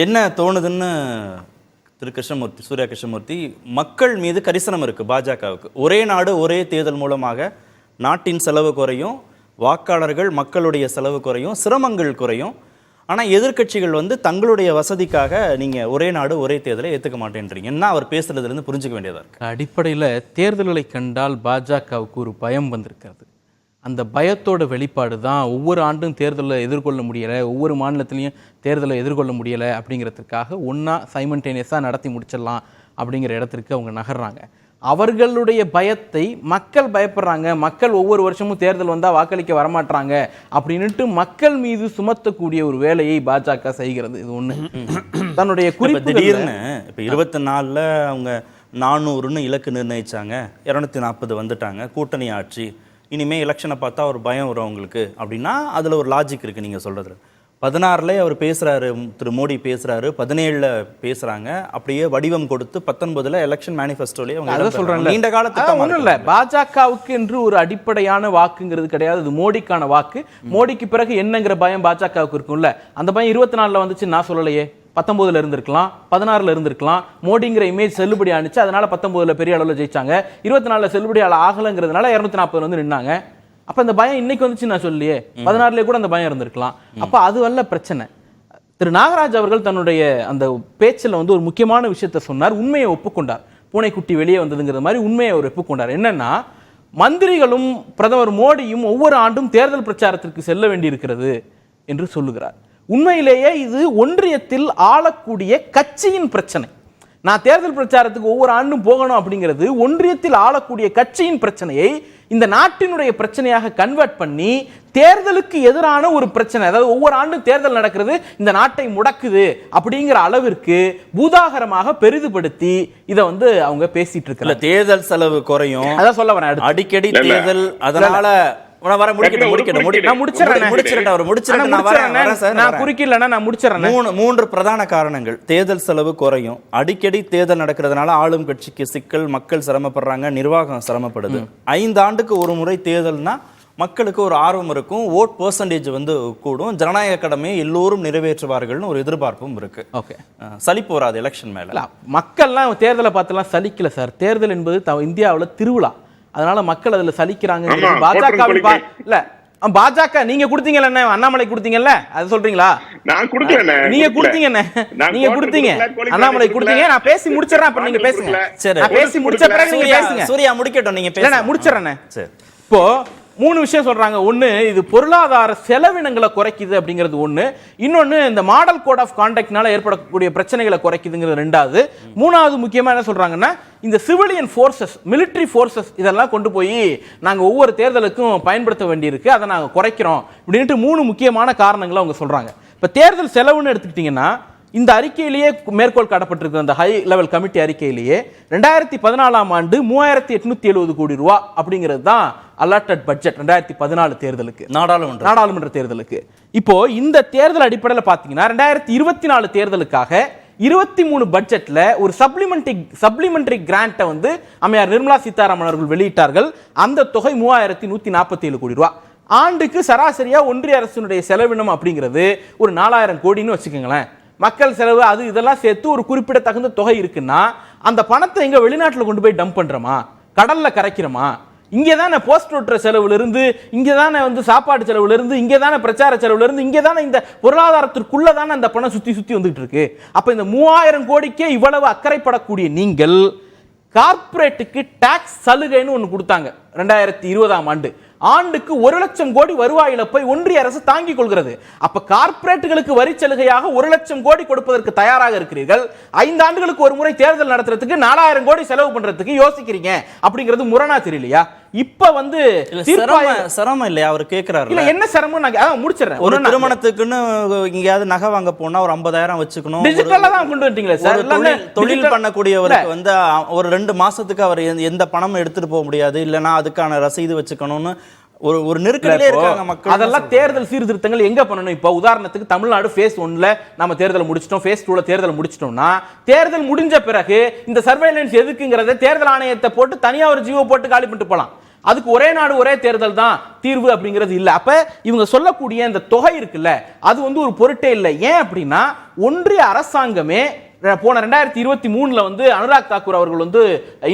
என்ன தோணுதுன்னு திரு கிருஷ்ணமூர்த்தி, சூர்யா கிருஷ்ணமூர்த்தி, மக்கள் மீது கரிசனம் இருக்குது பாஜகவுக்கு. ஒரே நாடு ஒரே தேர்தல் மூலமாக நாட்டின் செலவு குறையும், வாக்காளர்கள் மக்களுடைய செலவு குறையும், சிரமங்கள் குறையும். ஆனால் எதிர்க்கட்சிகள் தங்களுடைய வசதிக்காக நீங்கள் ஒரே நாடு ஒரே தேர்தலை ஏற்றுக்க மாட்டேன்றீங்க. என்ன அவர் பேசுறதுலேருந்து புரிஞ்சுக்க வேண்டியதாக இருக்குது. அடிப்படையில் தேர்தல்களை கண்டால் பாஜகவுக்கு ஒரு பயம் வந்திருக்கிறது. அந்த பயத்தோட வெளிப்பாடு தான் ஒவ்வொரு ஆண்டும் தேர்தலை எதிர்கொள்ள முடியலை, ஒவ்வொரு மாநிலத்திலையும் தேர்தலை எதிர்கொள்ள முடியலை அப்படிங்கிறதுக்காக ஒன்றா சைமல்டேனியஸாக நடத்தி முடிச்சிடலாம் அப்படிங்கிற இடத்திற்கு அவங்க நகர்றாங்க. அவர்களுடைய பயத்தை மக்கள் பயப்படுறாங்க, மக்கள் ஒவ்வொரு வருஷமும் தேர்தல் வந்தால் வாக்களிக்க வரமாட்டாங்க அப்படின்ட்டு மக்கள் மீது சுமத்தக்கூடிய ஒரு வேலையை பாஜக செய்கிறது. இது ஒன்று. தன்னுடைய குறிப்பு திடீர்னு இப்போ 24 அவங்க 400ன்னு இலக்கு நிர்ணயிச்சாங்க, 240 வந்துட்டாங்க, கூட்டணி ஆட்சி, இனிமேல் எலெக்ஷனை பார்த்தா ஒரு பயம் வரும் அவங்களுக்கு அப்படின்னா அதில் ஒரு லாஜிக் இருக்குது. நீங்கள் சொல்கிறது 16 அவர் பேசுகிறாரு, திரு மோடி பேசுகிறாரு, 17 பேசுகிறாங்க, அப்படியே வடிவம் கொடுத்து 19 எலெக்ஷன் மேனிஃபெஸ்டோலேயே அவங்க சொல்கிறாங்க. நீண்ட காலத்துக்கு ஒன்றும் இல்லை, பாஜகவுக்கு என்று ஒரு அடிப்படையான வாக்குங்கிறது கிடையாது. இது மோடிக்கான வாக்கு. மோடிக்கு பிறகு என்னங்கிற பயம் பாஜகவுக்கு இருக்கும்ல, அந்த பயம் 24 வந்துச்சு. நான் சொல்லலையே, 19 இருந்திருக்கலாம், 16 இருந்திருக்கலாம். மோடிங்கிற இமேஜ் செல்லுபடி ஆனிச்சு, அதனால 19 பெரிய அளவில் ஜெயிச்சாங்க. 24 செல்லுபடி ஆகலைங்கிறதுனால 240 நின்னாங்க. அப்ப அந்த பயம் இன்னைக்கு வந்துச்சு நான் சொல்லியே, 16 கூட அந்த பயம் இருந்திருக்கலாம். அப்ப அது வல்ல பிரச்சனை. திரு நாகராஜ் அவர்கள் தன்னுடைய அந்த பேச்சில் ஒரு முக்கியமான விஷயத்த சொன்னார், உண்மையை ஒப்புக்கொண்டார். பூனைக்குட்டி வெளியே வந்ததுங்கிற மாதிரி உண்மையை அவர் ஒப்புக்கொண்டார். என்னன்னா, மந்திரிகளும் பிரதமர் மோடியும் ஒவ்வொரு ஆண்டும் தேர்தல் பிரச்சாரத்திற்கு செல்ல வேண்டியிருக்கிறது என்று சொல்லுகிறார். உண்மையிலேயே இது ஒன்றியத்தில் ஆளக்கூடிய கட்சியின் பிரச்சனை. நான் தேர்தல் பிரச்சாரத்துக்கு ஒவ்வொரு ஆண்டும் போகணும் அப்படிங்கிறது ஒன்றியத்தில் ஆளக்கூடிய கட்சியின் பிரச்சனையை இந்த நாட்டினுடைய பிரச்சனையாக கன்வெர்ட் பண்ணி தேர்தலுக்கு எதிரான ஒரு பிரச்சனை, அதாவது ஒவ்வொரு ஆண்டும் தேர்தல் நடக்கிறது இந்த நாட்டை முடக்குது அப்படிங்கிற அளவிற்கு பூதாகரமாக பெரிதுபடுத்தி இதை அவங்க பேசிட்டு இருக்காங்க. தேர்தல் செலவு குறையும், அதான் சொல்ல வரேன். அடிக்கடி தேர்தல், அதனால மூன்று பிரதான காரணங்கள். தேர்தல் செலவு குறையும், அடிக்கடி தேர்தல் நடக்கிறதுனால ஆளும் கட்சிக்கு சிக்கல், மக்கள் சிரமப்படுறாங்க, நிர்வாகம் சிரமப்படுது. 5 ஆண்டுக்கு ஒரு முறை தேர்தல்னா மக்களுக்கு ஒரு ஆர்வம் இருக்கும், ஓட் பெர்சன்டேஜ் கூடும், ஜனநாயக கடமையை எல்லோரும் நிறைவேற்றுவார்கள்னு ஒரு எதிர்பார்ப்பும் இருக்கு. ஓகே, சலிப்பு வராது எலெக்ஷன் மேல. மக்கள்லாம் தேர்தலை பார்த்துலாம் சலிக்கல சார். தேர்தல் என்பது இந்தியாவில் திருவிழா, அதனால மக்கள் அதுல சலிக்கிறாங்க. பாஜக நீங்க கொடுத்தீங்கல்ல, அண்ணாமலை கொடுத்தீங்கல்ல, அது சொல்றீங்களா? நான் கொடுக்கல, நீங்க கொடுத்தீங்க, நீங்க கொடுத்தீங்க, அண்ணாமலை கொடுத்தீங்க. நான் பேசி முடிச்சிடறேன், அப்புறம் நீங்க பேசுங்க. சரி, பேசி முடிச்ச பிறகு நீங்க பேசுங்க. சூர்யா முடிக்கட்டும், நீங்க பேசுங்க. நான் முடிச்சிடறேன். சரி, இப்போ 3 விஷயம் சொல்றாங்க. ஒன்னு, இது பொருளாதார செலவினங்களை குறைக்குது அப்படிங்கிறது ஒண்ணு. இன்னொன்னு, இந்த மாடல் கோட் ஆஃப் கான்டக்ட்னால ஏற்படக்கூடிய பிரச்சனைகளை குறைக்குதுங்கிறது 2வது. 3வது முக்கியமா என்ன சொல்றாங்கன்னா, இந்த சிவிலியன் ஃபோர்ஸஸ், மிலிட்டரி ஃபோர்ஸஸ் இதெல்லாம் கொண்டு போய் நாங்க ஒவ்வொரு தேர்தலுக்கும் பயன்படுத்த வேண்டியிருக்கு, அதை நாங்க குறைக்கிறோம் அப்படின்ட்டு 3 முக்கியமான காரணங்களை அவங்க சொல்றாங்க. இப்ப தேர்தல் செலவுன்னு எடுத்துக்கிட்டீங்கன்னா, இந்த அறிக்கையிலேயே மேற்கோள் காட்டப்பட்டிருக்கிற அந்த ஹை லெவல் கமிட்டி அறிக்கையிலேயே 2014 ஆண்டு 3870 கோடி ரூபாய் அப்படிங்கிறது தான் அலாட்டட் பட்ஜெட் 2014 தேர்தலுக்கு, நாடாளுமன்ற தேர்தலுக்கு. இப்போ இந்த தேர்தல் அடிப்படையில் பார்த்தீங்கன்னா 2024 தேர்தலுக்காக 23 பட்ஜெட்ல ஒரு சப்ளிமெண்டரி கிராண்ட்டை அம்மையார் நிர்மலா சீதாராமன் அவர்கள் வெளியிட்டார்கள். அந்த தொகை 3147 கோடி ரூபாய். ஆண்டுக்கு சராசரியா ஒன்றிய அரசினுடைய செலவினம் அப்படிங்கிறது ஒரு 4000 கோடின்னு வச்சுக்கோங்களேன். மக்கள் செலவு அது இதெல்லாம் சேர்த்து ஒரு குறிப்பிடத்தகுந்த தொகை இருக்குன்னா, அந்த பணத்தை எங்க வெளிநாட்டில் கொண்டு போய் டம்ப் பண்றோமா, கடல்ல கரைக்கிறோமா? இங்கேதானே போஸ்ட் ஓட்டுற செலவுல இருந்து, இங்கேதானே சாப்பாடு செலவுல இருந்து, இங்கேதானே பிரச்சார செலவுல இருந்து, இங்கேதானே இந்த பொருளாதாரத்திற்குள்ளதானே அந்த பணம் சுத்தி சுத்தி வந்துட்டு இருக்கு. அப்ப இந்த 3000 கோடிக்கே இவ்வளவு அக்கறைப்படக்கூடிய நீங்கள் கார்ப்பரேட்டுக்கு டாக்ஸ் சலுகைன்னு ஒன்று கொடுத்தாங்க 2020 ஆண்டு. ஆண்டுக்கு 1 லட்சம் கோடி வருவாய் இழப்பை ஒன்றிய அரசு தாங்கிக் கொள்கிறது. அப்ப கார்ப்பரேட்டுகளுக்கு வரி சலுகையாக 1 லட்சம் கோடி கொடுப்பதற்கு தயாராக இருக்கிறீர்கள். 5 ஆண்டுகளுக்கு ஒரு முறை தேர்தல் நடத்துறதுக்கு 4000 கோடி செலவு பண்றதுக்கு யோசிக்கிறீங்க அப்படிங்கிறது முரணா தெரியலையா? இப்ப சிரமம் இல்லையா அவர் கேட்கிறாரு? இல்ல, என்ன சிரமம்? நான் முடிச்சிடறேன். ஒரு திருமணத்துக்குன்னு எங்கேயாவது நகை வாங்க போனா ஒரு 50,000 வச்சுக்கணும். டிஜிட்டலா தான் கொண்டு வந்துட்டீங்களே சார். தொழில் பண்ணக்கூடியவருக்கு ஒரு 2 மாசத்துக்கு அவர் எந்த பணமும் எடுத்துட்டு போக முடியாது, இல்லைன்னா அதுக்கான ரசீது வச்சுக்கணும்னு ஒரு நெருக்கடியிலே இருக்காங்க மக்கள். அதெல்லாம் தேர்தல் சீர்திருத்தங்கள் எங்க பண்ணணும்? இப்ப உதாரணத்துக்கு தமிழ்நாடு ஃபேஸ் 1ல நம்ம தேர்தல் முடிச்சிட்டோம், ஃபேஸ் 2ல தேர்தல் முடிச்சிட்டோம்னா, தேர்தல் முடிஞ்ச பிறகு இந்த சர்வேலன்ஸ் எதுக்குங்கறத தேர்தல் ஆணையத்தை போட்டு தனியா ஒரு ஜியோ போட்டு காலி பண்ணிட்டு போலாம். அதுக்கு ஒரே நாடு ஒரே தேர்தல் தான் தீர்வு அப்படிங்கிறது இல்ல. அப்ப இவங்க சொல்லக்கூடிய இந்த தொகை இருக்குல்ல, அது வந்து ஒரு பொருட்டே இல்லை. ஏன் அப்படின்னா ஒன்றிய அரசாங்கமே போன 2023 வந்து அனுராக் தாக்கூர் அவர்கள் வந்து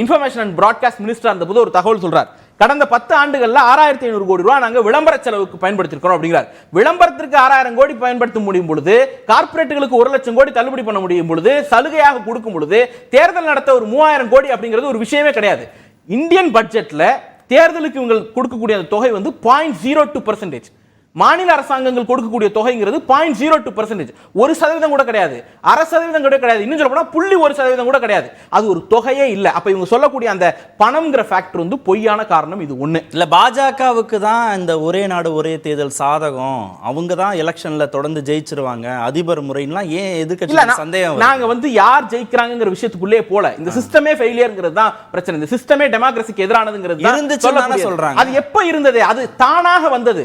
இன்ஃபர்மேஷன் அண்ட் பிராட்காஸ்ட் மினிஸ்டர் இருந்தபோது ஒரு தகவல் சொல்றார். கடந்த 10 ஆண்டுகள்ல 6500 கோடி ரூபாய் நாங்க விளம்பர செலவுக்கு பயன்படுத்திருக்கிறோம் அப்படிங்கிறார். விளம்பரத்திற்கு 6000 கோடி பயன்படுத்த முடியும் பொழுது, கார்ப்பரேட்டுகளுக்கு 1 லட்சம் கோடி தள்ளுபடி பண்ண முடியும் பொழுது, சலுகையாக கொடுக்கும் பொழுது, தேர்தல் நடத்த ஒரு 3000 கோடி அப்படிங்கிறது ஒரு விஷயமே கிடையாது. இந்தியன் பட்ஜெட்ல தேர்தலுக்கு இவங்க கொடுக்கக்கூடிய அந்த தொகை வந்து 0.02%. மாநில அரசாங்கங்கள் கொடுக்கக்கூடிய தொகைங்கிறது 0.02%, 1% கூட கிடையாது, 0.5% கூட கிடையாது, இன்னும் சொல்ல போனா 0.1% கூட கிடையாது. அது ஒரு தொகையே இல்ல. அப்ப இவங்க சொல்லக்கூடிய அந்த பணம்ங்கிற ஃபேக்டர் வந்து பொய்யான காரணம் இது ஒண்ணு இல்ல. பாஜகவுக்கு தான் இந்த ஒரே நாடு ஒரே தேர்தல் சாதகம், அவங்க தான் எலெக்ஷன்ல தொடர்ந்து ஜெயிச்சிருவாங்க, அதிபர் முறைன்னா ஏன் எதிர்க்கட்சி சந்தேகம்? நாங்க வந்து யார் ஜெயிக்கிறாங்கங்கிற விஷயத்துக்குள்ளே போல, இந்த சிஸ்டமே ஃபெயிலியர்ங்கிறது தான் பிரச்சனை. இந்த சிஸ்டமே டெமோக்ரஸிக்கு எதிரானதுங்கிறது இருந்துச்சு சொல்றாங்க. அது எப்ப இருந்தது? அது தானாக வந்தது,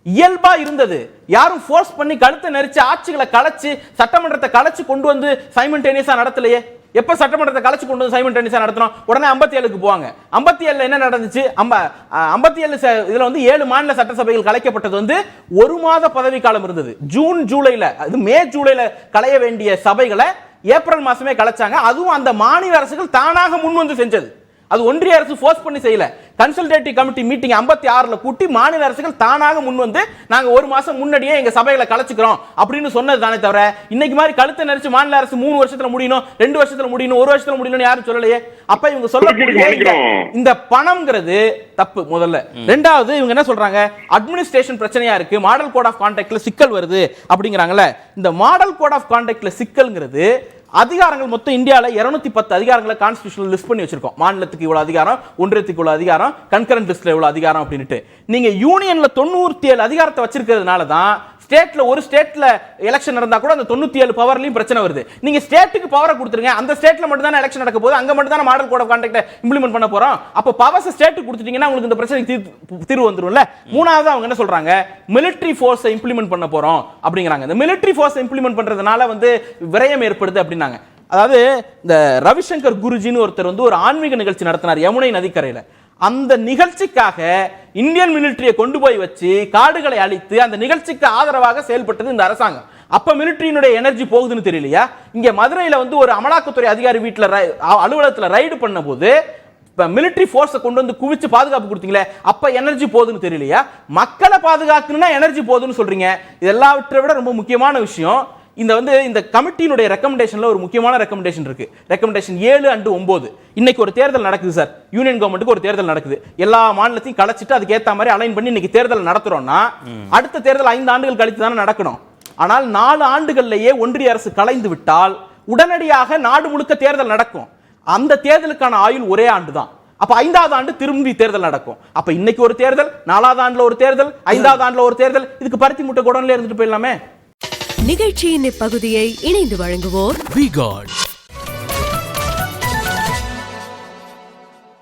இயல்பா இருந்தது. யாரும் ஃபோர்ஸ் பண்ணி கழுத்தை நெரிச்சு ஆட்சிகளை கலைச்சு சட்டமன்றத்தை கலைச்சு கொண்டு வந்து சைமல்டேனியஸா நடத்தலையே. எப்ப சட்டமன்றத்தை கலைச்சு கொண்டு வந்து சைமல்டேனியஸா நடத்தணும்? உடனே 57க்கு போவாங்க. 57 என்ன நடந்துச்சு? 57 இதுல வந்து 7 மாநில சட்டசபைகள் கலைக்கப்பட்டது வந்து 1 மாத பதவி காலம் இருந்தது. ஜூன் ஜூலைல, அது மே ஜூலைல கலைய வேண்டிய சபைகளை ஏப்ரல் மாசமே கலைச்சாங்க. அதுவும் அந்த மாநில அரசுகள் தானாக முன் வந்து செஞ்சது. அது ஒன்றிய அரசு ஃபோர்ஸ் பண்ணி செய்யல. கன்சல்டேட்டிவ் கமிட்டி மீட்டிங் 56ல கூட்டி மாநில அரசுகள் தானாக முன் வந்து நாங்க 1 மாசம் முன்னாடியே எங்க சபைகளை கலைச்சுக்கிறோம் அப்படின்னு சொன்னது தானே தவிர, இன்னைக்கு மாதிரி கழுத்தை நெரிச்சு மாநில அரசு 3 வருஷத்துல முடியணும், 2 வருஷத்துல முடியணும், 1 வருஷத்துல முடியணும்னு யாரும் சொல்லலையே. அப்ப இவங்க சொல்லக்கூடிய இந்த பணம்ங்கிறது தப்பு முதல்ல. ரெண்டாவது, இவங்க என்ன சொல்றாங்க? அட்மினிஸ்ட்ரேஷன் பிரச்சனையா இருக்கு, மாடல் கோட் ஆஃப் கான்டக்ட்ல சிக்கல் வருது அப்படிங்கறாங்கல்ல. இந்த மாடல் கோட் ஆஃப் கான்டக்ட்ல சிக்கல்ங்கிறது, அதிகாரங்கள் மொத்தம் இந்தியாவில் 210 அதிகாரங்களை கான்ஸ்டிடியூஷனல் லிஸ்ட் பண்ணி வச்சிருக்கோம். மாநிலத்துக்கு இவ்வளவு அதிகாரம், ஒன்றியத்துக்கு இவ்வளவு அதிகாரம், கன்கரண்ட் லிஸ்ட்ல இவ்வளவு அதிகாரம் அப்படின்ட்டு. நீங்க யூனியன்ல 97 அதிகாரத்தை வச்சிருக்கிறதுனால தான் ஸ்டேட்ல ஒரு ஸ்டேட்ல எலெக்ஷன் நடந்தா கூட அந்த 97 பவர்லயும் பிரச்சனை வருது. நீங்க ஸ்டேட்டுக்கு பவரை கொடுத்துருங்க, அந்த ஸ்டேட்ல மட்டும் தான் எலெக்ஷன் நடக்க போகுது, அங்க மட்டும் தான் model code of conduct implement பண்ண போறோம். அப்ப பவர்ஸ் ஸ்டேட்டுக்கு கொடுத்துட்டீங்கன்னா உங்களுக்கு இந்த பிரச்சனைக்கு தீர்வு வந்துரும்ல. மூணாவது அவங்க என்ன சொல்றாங்க? மிலிட்டரி ஃபோர்ஸை இம்ப்ளிமெண்ட் பண்ண போறோம் அப்படிங்கிறாங்க. இந்த மிலிட்டரி ஃபோர்ஸை இம்ப்ளிமெண்ட் பண்றதுனால வந்து விரயம் ஏற்படுது அப்படின்னாங்க. அதாவது இந்த ரவிசங்கர் குருஜின்னு ஒருத்தர் வந்து ஒரு ஆன்மீக நிகழ்ச்சி நடத்தினார் யமுனை நதிக்கரையில. அந்த நிகழ்ச்சிக்காக இந்தியன் மிலிட்டரியை கொண்டு போய் வச்சு காடுகளை அழித்து அந்த நிகழ்ச்சிக்கு ஆதரவாக செயல்பட்டது இந்த அரசாங்கம். அப்ப மிலிட்டரியினுடைய எனர்ஜி போகுதுன்னு தெரியலையா? இங்க மதுரையில வந்து ஒரு அமலாக்கத்துறை அதிகாரி வீட்டுல அலுவலகத்துல ரைடு பண்ண போது மிலிட்டரி ஃபோர்ஸை கொண்டு வந்து குவிச்சு பாதுகாப்பு கொடுத்தீங்களே, அப்ப எனர்ஜி போகுதுன்னு தெரியலையா? மக்களை பாதுகாக்கணும்னா எனர்ஜி போகுதுன்னு சொல்றீங்க. இது எல்லாவற்றை விட ரொம்ப முக்கியமான விஷயம், இந்த கமிட்டியினுடைய ரெக்கமெண்டேஷன்ல ஒரு முக்கியமான ரெக்கமெண்டேஷன் இருக்கு. Recommendation 7 and 9. இன்னைக்கு ஒரு தேர்தல் நடக்குது சார், யூனியன் கவர்மெண்ட்டுக்கு ஒரு தேர்தல் நடக்குது. எல்லா மாநிலத்தையும் கலைச்சிட்டு அதுக்கு ஏத்த மாதிரி அலைன் பண்ணி இன்னைக்கு தேர்தல் நடத்துறோம்னா, அடுத்த தேர்தல் 5 ஆண்டுகள் கழித்து தானே நடக்கணும். ஆனால் 4 ஆண்டுகள்லயே ஒன்றிய அரசு கலைந்து விட்டால் உடனடியாக நாடு முழுக்க தேர்தல் நடக்கும். அந்த தேர்தலுக்கான ஆயுள் ஒரே ஆண்டு தான். அப்ப 5வது ஆண்டு திரும்பி தேர்தல் நடக்கும். அப்ப இன்னைக்கு ஒரு தேர்தல், 4வது ஆண்டுல ஒரு தேர்தல், 5வது ஆண்டுல ஒரு தேர்தல், இதுக்கு பருத்தி முட்டை குடோன்ல இருந்துட்டு போயிடலாமே. நிகழ்ச்சியின் இப்பகுதியை இணைந்து வழங்குவோர் V-Guard